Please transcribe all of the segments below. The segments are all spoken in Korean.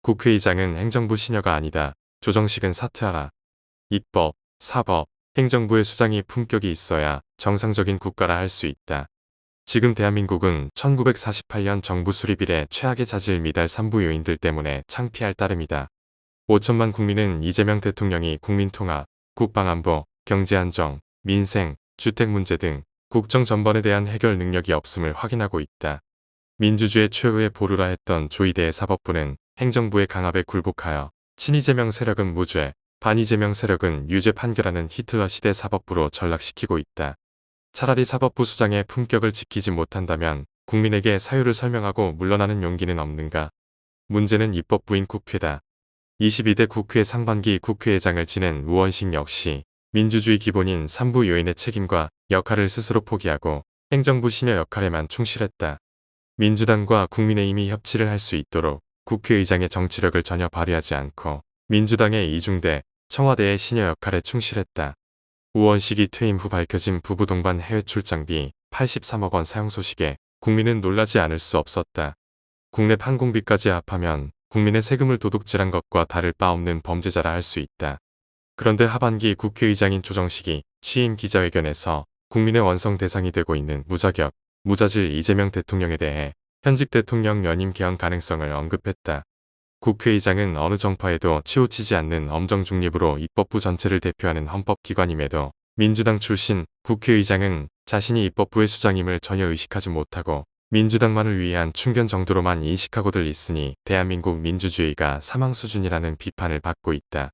국회의장은 행정부 시녀가 아니다. 조정식은 사퇴하라. 입법, 사법, 행정부의 수장이 품격이 있어야 정상적인 국가라 할 수 있다. 지금 대한민국은 1948년 정부 수립 이래 최악의 자질 미달 3부 요인들 때문에 창피할 따름이다. 5천만 국민은 이재명 대통령이 국민통합, 국방안보, 경제안정, 민생, 주택 문제 등 국정 전반에 대한 해결 능력이 없음을 확인하고 있다. 민주주의 최후의 보루라 했던 조이대의 사법부는 행정부의 강압에 굴복하여 친이재명 세력은 무죄, 반이재명 세력은 유죄 판결하는 히틀러 시대 사법부로 전락시키고 있다. 차라리 사법부 수장의 품격을 지키지 못한다면 국민에게 사유를 설명하고 물러나는 용기는 없는가? 문제는 입법부인 국회다. 22대 국회 상반기 국회의장을 지낸 우원식 역시 민주주의 기본인 3부 요인의 책임과 역할을 스스로 포기하고 행정부 시녀 역할에만 충실했다. 민주당과 국민의힘이 협치를 할 수 있도록 국회의장의 정치력을 전혀 발휘하지 않고 민주당의 이중대, 청와대의 시녀 역할에 충실했다. 우원식이 퇴임 후 밝혀진 부부 동반 해외 출장비 83억 원 사용 소식에 국민은 놀라지 않을 수 없었다. 국내 판공비까지 합하면 국민의 세금을 도둑질한 것과 다를 바 없는 범죄자라 할 수 있다. 그런데 하반기 국회의장인 조정식이 취임 기자회견에서 국민의 원성 대상이 되고 있는 무자격, 무자질 이재명 대통령에 대해 현직 대통령 연임 개헌 가능성을 언급했다. 국회의장은 어느 정파에도 치우치지 않는 엄정 중립으로 입법부 전체를 대표하는 헌법기관임에도 민주당 출신 국회의장은 자신이 입법부의 수장임을 전혀 의식하지 못하고 민주당만을 위한 충견 정도로만 인식하고들 있으니 대한민국 민주주의가 사망 수준이라는 비판을 받고 있다.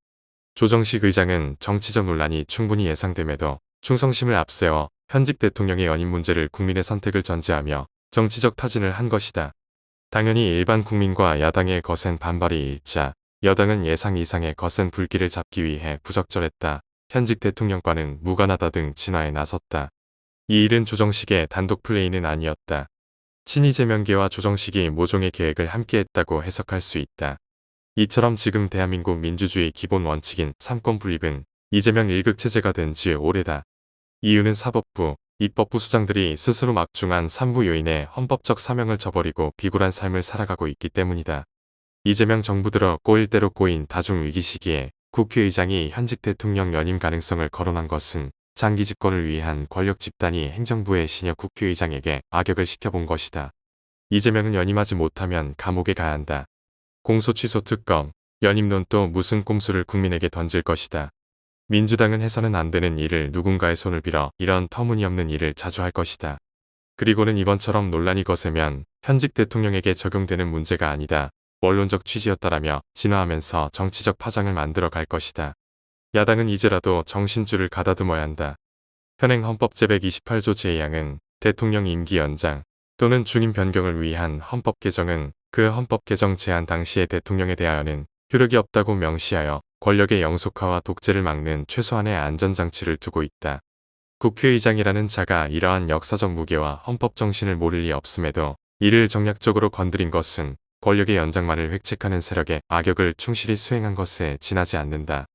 조정식 의장은 정치적 논란이 충분히 예상됨에도 충성심을 앞세워 현직 대통령의 연임 문제를 국민의 선택을 전제하며 정치적 타진을 한 것이다. 당연히 일반 국민과 야당의 거센 반발이 일자 여당은 예상 이상의 거센 불길을 잡기 위해 부적절했다. 현직 대통령과는 무관하다 등 진화에 나섰다. 이 일은 조정식의 단독 플레이는 아니었다. 친이재명계와 조정식이 모종의 계획을 함께했다고 해석할 수 있다. 이처럼 지금 대한민국 민주주의 기본 원칙인 삼권 분립은 이재명 1급 체제가 된 지 오래다. 이유는 사법부, 입법부 수장들이 스스로 막중한 3부 요인의 헌법적 사명을 저버리고 비굴한 삶을 살아가고 있기 때문이다. 이재명 정부 들어 꼬일 대로 꼬인 다중위기 시기에 국회의장이 현직 대통령 연임 가능성을 거론한 것은 장기 집권을 위한 권력 집단이 행정부의 시녀 국회의장에게 악역을 시켜본 것이다. 이재명은 연임하지 못하면 감옥에 가야 한다. 공소 취소 특검, 연임론 또 무슨 꼼수를 국민에게 던질 것이다. 민주당은 해서는 안 되는 일을 누군가의 손을 빌어 이런 터무니없는 일을 자주 할 것이다. 그리고는 이번처럼 논란이 거세면 현직 대통령에게 적용되는 문제가 아니다. 원론적 취지였다라며 진화하면서 정치적 파장을 만들어 갈 것이다. 야당은 이제라도 정신줄을 가다듬어야 한다. 현행 헌법 제128조 제2항은 대통령 임기 연장 또는 중임 변경을 위한 헌법 개정은 그 헌법 개정 제안 당시의 대통령에 대하여는 효력이 없다고 명시하여 권력의 영속화와 독재를 막는 최소한의 안전장치를 두고 있다. 국회의장이라는 자가 이러한 역사적 무게와 헌법 정신을 모를 리 없음에도 이를 정략적으로 건드린 것은 권력의 연장만을 획책하는 세력의 악역을 충실히 수행한 것에 지나지 않는다.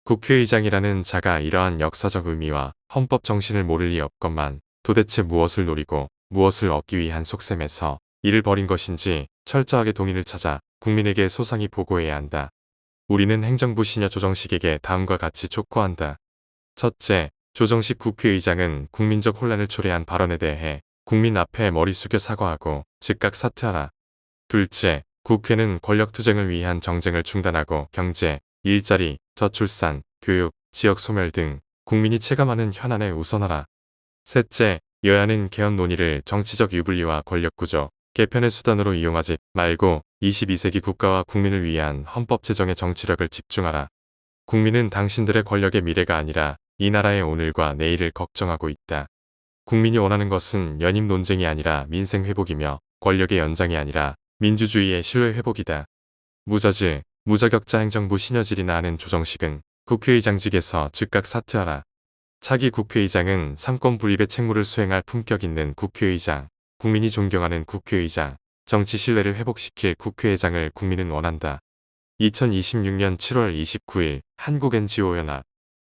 국회의장이라는 자가 이러한 역사적 의미와 헌법 정신을 모를 리 없건만 도대체 무엇을 노리고 무엇을 얻기 위한 속셈에서 이를 벌인 것인지 철저하게 동의를 찾아 국민에게 소상히 보고해야 한다. 우리는 행정부 시녀 조정식에게 다음과 같이 촉구한다. 첫째, 조정식 국회의장은 국민적 혼란을 초래한 발언에 대해 국민 앞에 머리 숙여 사과하고 즉각 사퇴하라. 둘째, 국회는 권력투쟁을 위한 정쟁을 중단하고 경제, 일자리, 저출산, 교육, 지역 소멸 등 국민이 체감하는 현안에 우선하라. 셋째, 여야는 개헌 논의를 정치적 유불리와 권력구조, 개편의 수단으로 이용하지 말고 22세기 국가와 국민을 위한 헌법 제정의 정치력을 집중하라. 국민은 당신들의 권력의 미래가 아니라 이 나라의 오늘과 내일을 걱정하고 있다. 국민이 원하는 것은 연임 논쟁이 아니라 민생 회복이며 권력의 연장이 아니라 민주주의의 신뢰 회복이다. 무자질, 무자격자 행정부 시녀질이나 하는 조정식은 국회의장직에서 즉각 사퇴하라. 차기 국회의장은 삼권 분립의 책무를 수행할 품격 있는 국회의장, 국민이 존경하는 국회의장, 정치 신뢰를 회복시킬 국회의장을 국민은 원한다. 2026년 7월 29일 한국NGO연합